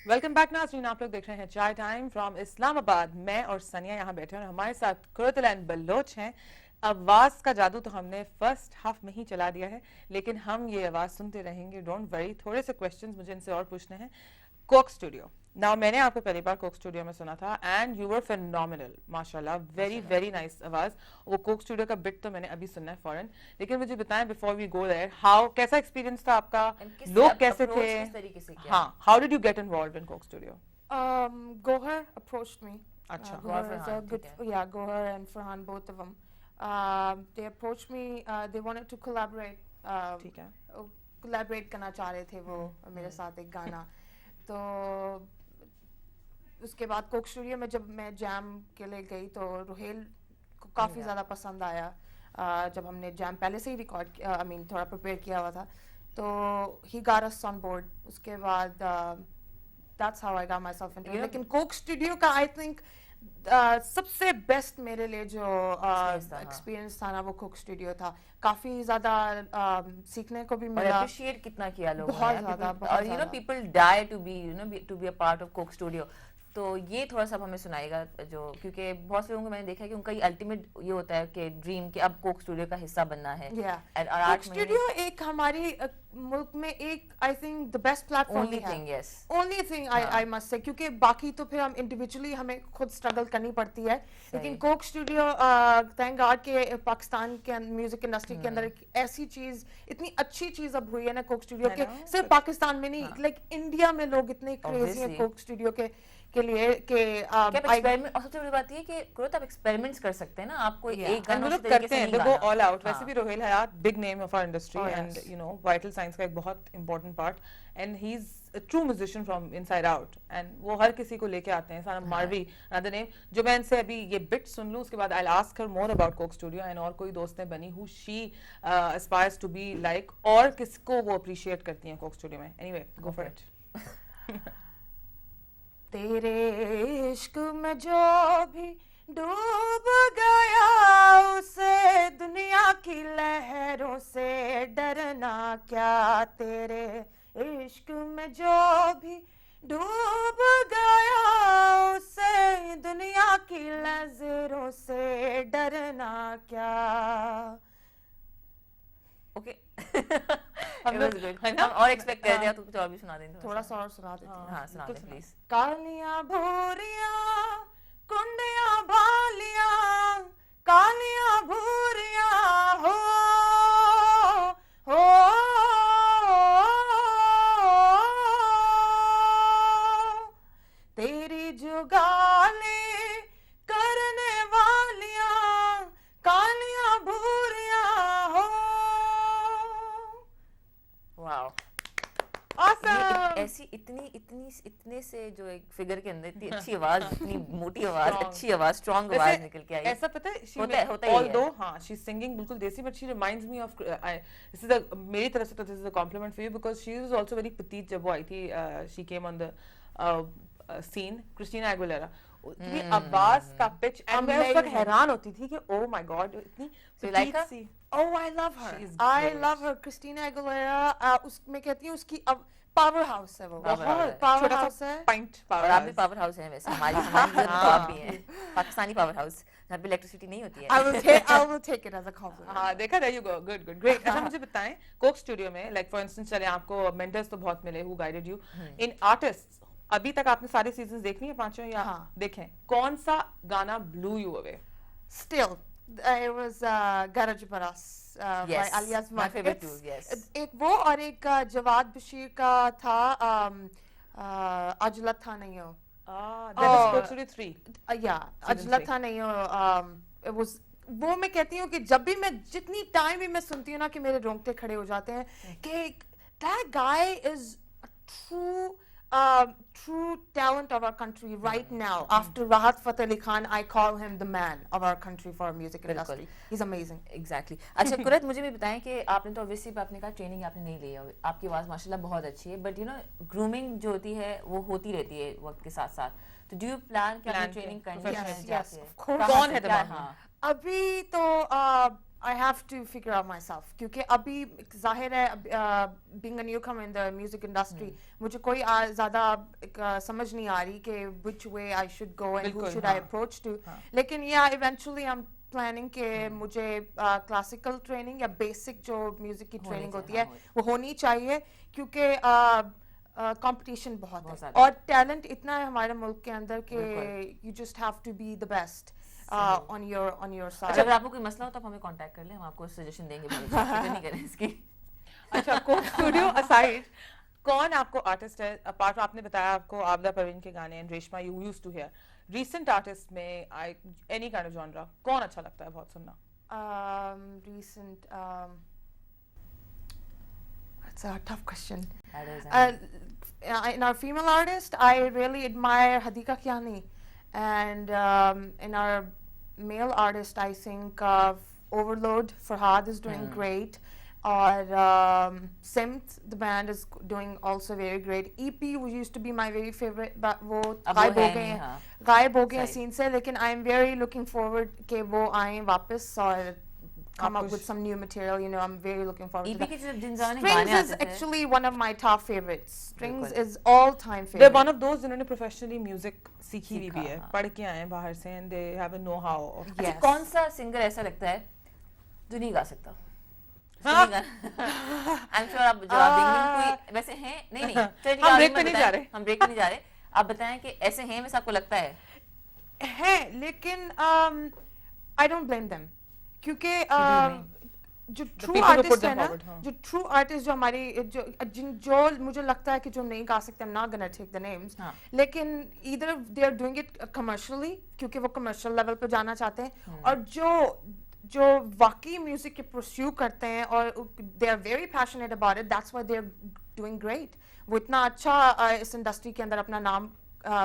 Welcome back नाज़रीन, आप लोग देख रहे हैं चाय टाइम फ्रॉम इस्लामाबाद। मैं और सनिया यहाँ बैठे हैं और हमारे साथ कुरतलैन बलोच हैं। आवाज़ का जादू तो हमने फर्स्ट हाफ में ही चला दिया है, लेकिन हम ये आवाज़ सुनते रहेंगे, डोंट वरी। थोड़े से क्वेश्चंस मुझे इनसे और पूछने हैं। कोक स्टूडियो, नाउ मैंने आपको पहली बार कोक स्टूडियो में सुना था एंड यू वर फिनोमिनल, माशाल्लाह, वेरी वेरी नाइस आवाज़। वो कोक स्टूडियो का बिट तो मैंने अभी सुना है फौरन, लेकिन मुझे बताएं before we go there, how कैसा एक्सपीरियंस था आपका, लोग कैसे थे? हाँ, how did you get involved in Coke Studio? Gohar approached me. अच्छा, Gohar is a good, yeah, Gohar and Farhan, both of them. They approached me. They wanted to collaborate. ठीक है। Collaborate करना चाह रहे थे वो मेरे साथ एक गाना। तो उसके बाद कोक स्टूडियो में जब मैं जैम के लिए गई तो रोहेल को काफ़ी ज़्यादा पसंद आया। जब हमने जैम पहले से ही रिकॉर्ड थोड़ा प्रिपेयर किया हुआ था, तो he got us on board. उसके बाद that's how I got myself into it. लेकिन कोक स्टूडियो का I think सबसे बेस्ट मेरे लिए जो एक्सपीरियंस था ना, वो कोक स्टूडियो था। काफी ज्यादा सीखने को भी मिला। अप्रिशिएट कितना किया लोगों ने, बहुत ज्यादा, और you know people die to be a part of Coke Studio. तो ये थोड़ा सा हमें सुनाएगा, जो क्योंकि बहुत से लोगों को मैंने देखा है कि उनका ये अल्टीमेट ये होता है कि ड्रीम कि अब कोक स्टूडियो का हिस्सा बनना है। कोक स्टूडियो एक हमारी मुल्क में एक I think the best platform है, only thing I must say, क्योंकि बाकी तो फिर हम इंडिविजुअली हमें खुद स्ट्रगल करनी पड़ती है। लेकिन कोक स्टूडियो थैंक गॉड के पाकिस्तान के म्यूजिक इंडस्ट्री के अंदर एक ऐसी चीज, इतनी अच्छी चीज अब हुई है ना कोक स्टूडियो के, सिर्फ पाकिस्तान में नहीं, लाइक इंडिया में लोग इतने क्रेजी हैं कोक स्टूडियो के लिए कि एक्सपेरिमेंट। और सबसे बड़ी बात ये कि कुरत आप एक्सपेरिमेंट्स कर सकते हैं ना, आपको एक गाना लोग करते हैं, दे गो ऑल आउट। वैसे भी Rohail Hyatt big name of our industry and you know Vital Signs का एक बहुत important part, and he is a true musician from inside out, and वो हर किसी को लेके आते हैं। सारा मार्वी another name, जो मैं इनसे अभी ये बिट सुन लूँ, उसके बाद I'll ask her more about Coke Studio and और कोई दोस्त ने बनी who she aspires to be like, और किसको वो appreciate करती हैं Coke Studio में। Anyway, go for it. तेरे इश्क में जो भी डूब गया, उसे दुनिया की लहरों से डरना क्या। तेरे इश्क में जो भी डूब गया, उसे दुनिया की लहरों से डरना क्या। ओके, हम और एक्सपेक्ट कर रहे हैं, तो कुछ और भी सुना दें, थोड़ा सा और सुना देते हैं। हाँ, सुना दें प्लीज। कालियां भूरियां कुंडियां बालियां, कालियां भूरियां हो तेरी जुगाली करने वालियां, कालियां भूरियां हो। Wow, awesome! ऐसी इतने से जो एक फिगर के अंदर इतनी अच्छी आवाज, इतनी मोटी आवाज, अच्छी आवाज, स्ट्रॉन्ग आवाज निकल के आई। ऐसा पता है, होता ही है। although हाँ, she's singing बिल्कुल देसी, but she reminds me of this is a मेरी तरफ से तो this is a compliment for you because she was also very petite जब वो आई थी। she came on the scene, Christina Aguilera। इतनी आवाज का पिच, एंड मैं उस वक्त हैरान होती थी कि ओह माय गॉड, इतनी petite सी। Oh, I love her. I love her. Christina Aguilera, उसमें कहती हूँ उसकी पावर हाउस है वो, बहुत पावर हाउस है। पॉइंट पावर, और आप भी पावर हाउस हैं वैसे, हमारी आप भी हैं पाकिस्तानी पावर हाउस, जहाँ पे इलेक्ट्रिसिटी नहीं होती है। I will take it as a compliment. हाँ, देखा, there you go, good good great। अच्छा, मुझे बताएं कोक स्टूडियो में, like for instance, चले आपको मेंटर्स तो बहुत मिले who guided you in artists। अभी तक आपने सारे सीजन्स देखनी है पांचों या देखें? कौन सा गाना blew you away? Still, it was Garaj Baras by Alias my favorite too, yes। एक वो और एक जवाद बशीर का था अजलत था नहीं हो। That is Coke Studio 3। Yeah, अजलत था नहीं हो। it was, वो मैं कहती हूँ कि जब भी मैं जितनी टाइम भी मैं सुनती हूँ ना कि मेरे रोंगटे खड़े हो जाते हैं कि that guy is a true talent of our country right now. After Rahat Fateh Ali Khan, I call him the man of our country for music industry. He's amazing. Exactly. अच्छा कुरत, मुझे भी बताएं कि आपने तो obviously आपने कहा training आपने नहीं ली है, आपकी आवाज़ माशाल्लाह बहुत अच्छी है, but you know grooming जो होती है वो होती रहती है वक्त के साथ साथ। तो do you plan कि आपने ट्रेनिंग करनी है? Yes, of course. कौन है दिमाग में? अभी तो I have to figure out myself क्योंकि अभी जाहिर है being a newcomer in the music industry मुझे कोई ज़्यादा समझ नहीं आ रही कि which way I should go and who should I approach to लेकिन yeah eventually I'm planning कि मुझे classical training या basic जो music की training होती है वो होनी चाहिए क्योंकि कंपटीशन बहुत है और टैलेंट इतना है हमारे मुल्क के अंदर कि you just have to be the best on your side. अगर आपको कोई मसला हो तो आप हमें कांटेक्ट कर लें, हम आपको सजेशन देंगे, फिक्र नहीं करें इसकी. अच्छा, कोक स्टूडियो असाइड कौन आपको आर्टिस्ट है अपार्ट आपने बताया आपको आबदा परवीन के गाने and Reshma you used to hear recent artist में एनी काइंड ऑफ जॉनरा कौन अच्छा लगता है बहुत सुनना? Recent it's a tough question. In our female artist I really admire Hadika Kiani and in our male artist I think Overload Farhad is doing great or Simt the band is doing also very great. EP used to be my very favorite but वो गायब हो गए scene से लेकिन I am very looking forward कि वो आएं वापस और come up with some new material, you know. I'm very looking forward to that. Strings is actually one of my top favorites. Strings is all-time favorite. They're one of those जिन्होंने professionally music सीखी भी है, पढ़ के आए हैं बाहर से and they have a know-how. अच्छा, कौन सा सिंगर ऐसा लगता है जो नहीं गा सकता? I'm sure आप जवाब देंगे कोई वैसे हैं नहीं हम ब्रेक पे नहीं जा रहे हम ब्रेक पे नहीं जा रहे आप बताएं कि ऐसे हैं वैसे आपको लगता है लेकिन I don't blame them क्योंकि जो ट्रू आर्टिस्ट है ना जो ट्रू आर्टिस्ट जो हमारी जो मुझे लगता है कि जो नहीं गा सकते I'm not gonna take the names लेकिन either they are doing it commercially क्योंकि वो कमर्शियल लेवल पे जाना चाहते हैं और जो वाकई म्यूजिक के परस्यू करते हैं और they are very passionate about it that's why they are doing great वो इतना अच्छा इस इंडस्ट्री के अंदर अपना नाम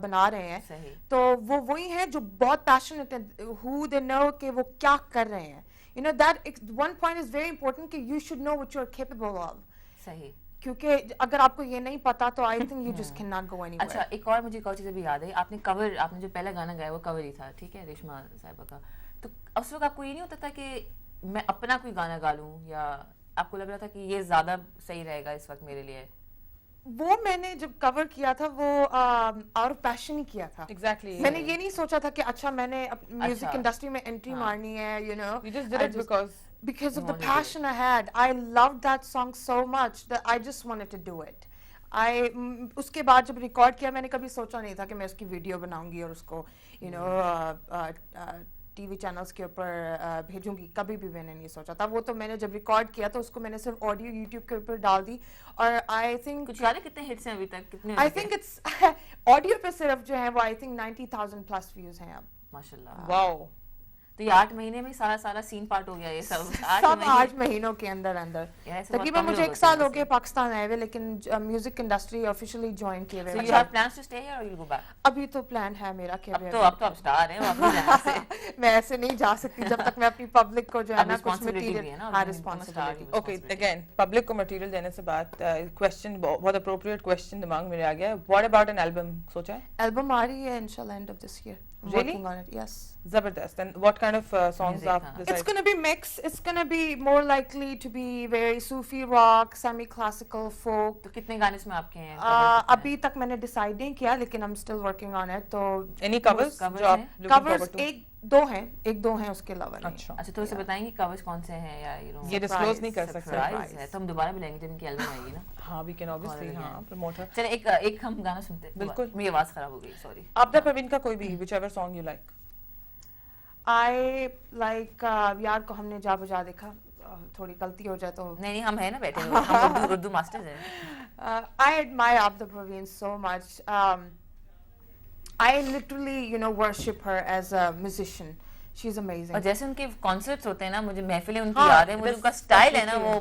बना रहे हैं तो वो वही है जो बहुत पैशनेट है who they know कि वो क्या कर रहे हैं you know that one point is very important कि you should know what you are capable of सही क्योंकि अगर आपको ये नहीं पता तो I think you just cannot go anywhere. अच्छा एक और मुझे एक और चीज़ भी याद है आपने जो पहला गाना गाया वो कवर ही था ठीक है रेशमा साहिबा का तो उस वक्त आपको ये नहीं होता था कि मैं अपना कोई गाना गा लूं या आपको लग रहा था कि ये ज्यादा सही रहेगा इस वक्त मेरे लिए? वो मैंने जब कवर किया था वो आउट ऑफ पैशन ही किया था exactly मैंने ये नहीं सोचा था कि अच्छा मैंने म्यूजिक इंडस्ट्री में एंट्री मारनी है you know you just did it because of the passion I had I loved that song so much that I just wanted to do it उसके बाद जब रिकॉर्ड किया मैंने कभी सोचा नहीं था कि मैं उसकी वीडियो बनाऊंगी और उसको you know टीवी चैनल्स के ऊपर भेजूंगी कभी भी मैंने नहीं सोचा था वो तो मैंने जब रिकॉर्ड किया तो उसको मैंने सिर्फ ऑडियो यूट्यूब के ऊपर डाल दी और आई थिंक कुछ गाने कितने हिट्स हैं अभी तक कितने आई थिंक इट्स ऑडियो पे सिर्फ जो है वो आई थिंक 90,000 प्लस व्यूज हैं अब माशाल्लाह वाओ तो ये 8 महीने में सारा सीन पार्ट हो गया ये सब 8 महीनों के अंदर तकरीबन मुझे 1 साल हो गया पाकिस्तान आए हुए लेकिन म्यूजिक इंडस्ट्री ऑफिशियली ज्वाइन किए हुए So you have plans to stay here or you'll go back? अभी तो प्लान है मेरा कि अब तो आप स्टार हैं वापस जाने से मैं ऐसे नहीं जा सकती जब तक मैं अपनी पब्लिक को जो है ना कुछ मटेरियल हां रिस्पांसिबिलिटी ओके अगेन पब्लिक को मटेरियल देने से बात क्वेश्चन बहुत अप्रोप्रिएट क्वेश्चन दिमाग में आ गया व्हाट अबाउट एन एल्बम सोचा है? एल्बम आ रही है इंशाल्लाह end of this year Really? Working on it, yes. Zabardast. And what kind of songs are decided? It's going to be mixed. It's going to be more likely to be very Sufi rock, semi-classical folk. तो कितने गाने इसमें आपके हैं? अभी तक मैंने decide नहीं किया लेकिन I'm still working on it. तो any covers? Covers एक दो हैं उसके अलावा नहीं. अच्छा तो उसे बताएंगे covers कौन से हैं या you know? ये disclose नहीं कर सकते. है तो हम दोबारा बुलाएंगे जब इनकी एल्बम आएगी ना. हाँ we can obviously हाँ promoter. चलिए एक हम गाना सुनते हैं. बिल्कुल. मेरी आवाज खराब हो गई sorry. आबदा परवीन का कोई भी whichever song you like. I like यार को हमने जा बजा देखा थोड़ी गलती हो जाए तो नहीं हम है ना बैठे हम उर्दू मास्टर्स हैं. I admire Abda Parveen so much. I literally you know worship her as a musician. She's amazing. और जैसे उनके कॉन्सर्ट्स होते हैं ना मुझे महफिलें उनकी याद है मुझे उनका स्टाइल है ना वो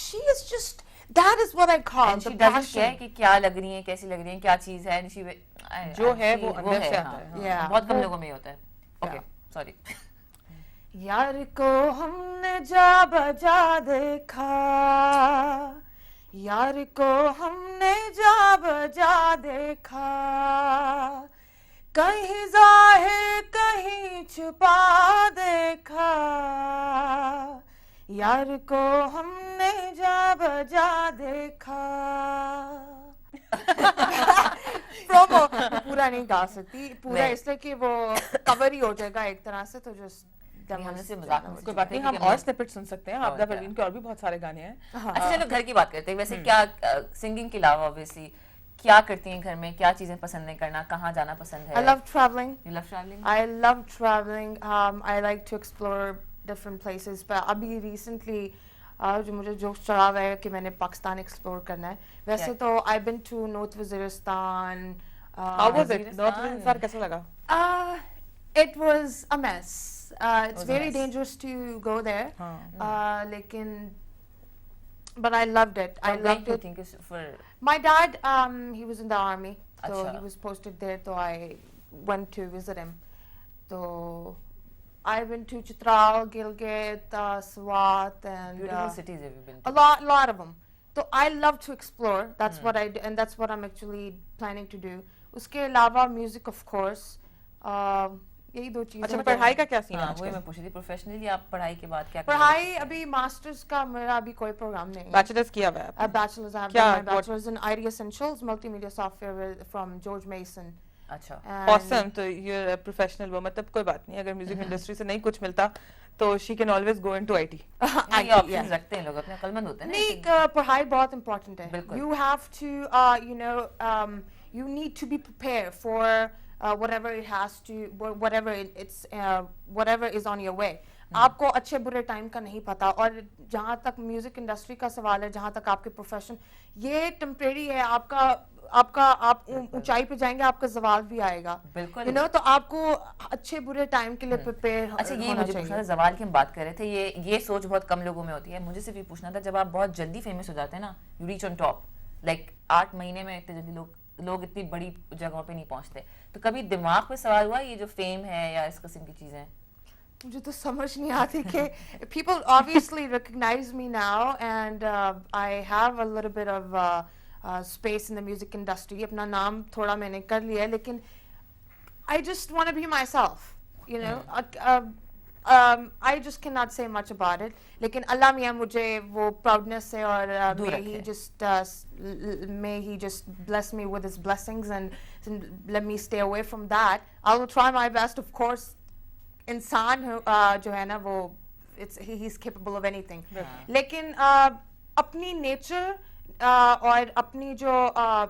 she is just that is what I call and the passion कि क्या लग रही है कैसी लग रही है क्या चीज है जो है वो अंदर से आता है. बहुत कम लोगों में होता है. Okay sorry. यार को हमने जा बजा देखा यार को हमने जा बजा देखा कहीं जाहिर कहीं छुपा देखा, यार को हमने जा बजा देखा। प्रोमो पूरा नहीं गा सकती, पूरा नहीं। इसलिए कि वो कवर ही हो जाएगा एक तरह से, तो जस्ट हमने से मजाक में कोई बात नहीं, हम और स्निपेट सुन सकते हैं। आपदा परवीन के और भी बहुत सारे गाने हैं। अच्छा चलो घर की बात करते हैं। वैसे क्या सिंगिंग के अलावा ऑब्वियसली क्या करती हैं घर में, क्या चीजें पसंद है करना, कहाँ जाना पसंद है? I love traveling. You love traveling? I love traveling. I like to explore different places. But अभी recently जो मुझे जोश चढ़ा हुआ है कि मैंने पाकिस्तान एक्सप्लोर करना है। वैसे Yeah. तो I've been to North Waziristan. How was it? Waziristan. North Waziristan कैसा लगा? It was a mess. It's was a very mess. dangerous to go there. हाँ। लेकिन but I loved it. I loved it. think for My dad, he was in the army, so Acha. he was posted there. So I went to visit him. So I went to Chitral, Gilgit, Swat, and beautiful cities have you been to? a lot of them. So I love to explore. That's what I do, and that's what I'm actually planning to do. उसके अलावा music, of course. यही दो चीजें। अच्छा, पढ़ाई का क्या scene है हाँ वही आजकल? मैं पूछ रही थी, प्रोफेशनली आप पढ़ाई के बाद क्या कर रही पढ़ाई अभी मास्टर्स का मेरा अभी कोई प्रोग्राम नहीं है। बैचलर्स किया हुआ है आपने? A bachelor's. I have क्या- done my what- bachelor's in IT Essentials, multimedia software from George Mason. हो? अच्छा And Awesome, तो you're a professional वो, मतलब कोई बात नहीं, अगर म्यूजिक इंडस्ट्री से नहीं कुछ मिलता तो she can always go into IT. नहीं IT, ऑप्शंस yeah. रखते हैं लोग, अपने अक्लमंद होते हैं ना। नहीं, पढ़ाई बहुत important है। बिल्कुल। You have to, you need to be prepared for whatever it has to, whatever is on your way. आपको अच्छे बुरे टाइम का नहीं पता, और जहाँ तक म्यूजिक इंडस्ट्री का सवाल है, जहाँ तक आपके प्रोफेशन, ये टेम्परेरी है। आप ऊंचाई पे जाएंगे, आपका जवाल भी आएगा। बिल्कुल। You know, तो आपको अच्छे बुरे टाइम के लिए प्रिपेयर अच्छा ये होना मुझे पूछना था, चाहिए। जवाल की हम बात कर रहे थे, ये सोच बहुत कम लोगों में होती है। मुझे सिर्फ ये पूछना था, जब आप बहुत जल्दी फेमस हो जाते हैं ना, you reach on top, like 8 महीने में इतने जल्दी लोग इतनी बड़ी जगहों पे नहीं पहुंचते, तो कभी दिमाग में सवाल हुआ ये जो फेम है या इस किस्म की चीजें? मुझे तो समझ नहीं आती कि people obviously recognize me now, and I have a little bit of space in the music industry. अपना नाम थोड़ा मैंने कर लिया है, लेकिन I just want to be myself, you know. I just cannot say much about it. लेकिन अल्लाह मियाँ मुझे वो proudness है, और दूर may he रखे। just may he just bless me with his blessings and let me stay away from that. I will try my best, of course. इंसान जो है ना वो he's capable of anything. लेकिन अपनी nature और अपनी जो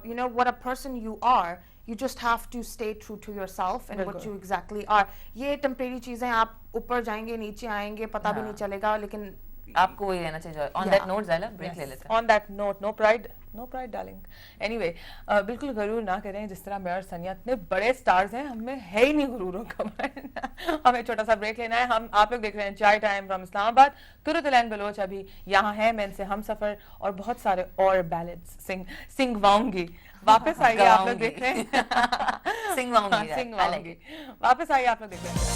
you know what a person you are, you just have to stay true to yourself and what you exactly are. ये temporary चीजें, आप ऊपर जाएंगे नीचे आएंगे पता भी नहीं चलेगा, लेकिन आपको वही रहना चाहिए। ऑन दैट नोट ज़ायला ब्रेक ले लेते हैं। On that note, no pride darling. Anyway, बिल्कुल गरूर ना करें, जिस तरह मैं और सनिया इतने बड़े स्टार्स हैं, हमें है ही नहीं गुरूरों का। हमें छोटा सा ब्रेक लेना है। आप लोग देख रहे हैं चाय टाइम फ्रॉम इस्लामाबाद। कुरुतलैन बलोच अभी यहाँ है, मैं इनसे हम सफर और बहुत सारे और बैलेड्स सिंगवाऊंगी। वापस आइए, आप लोग देख रहे हैं सिंगवाऊंगी सिंगवाऊंगी। वापस आइए, आप लोग देख रहे हैं।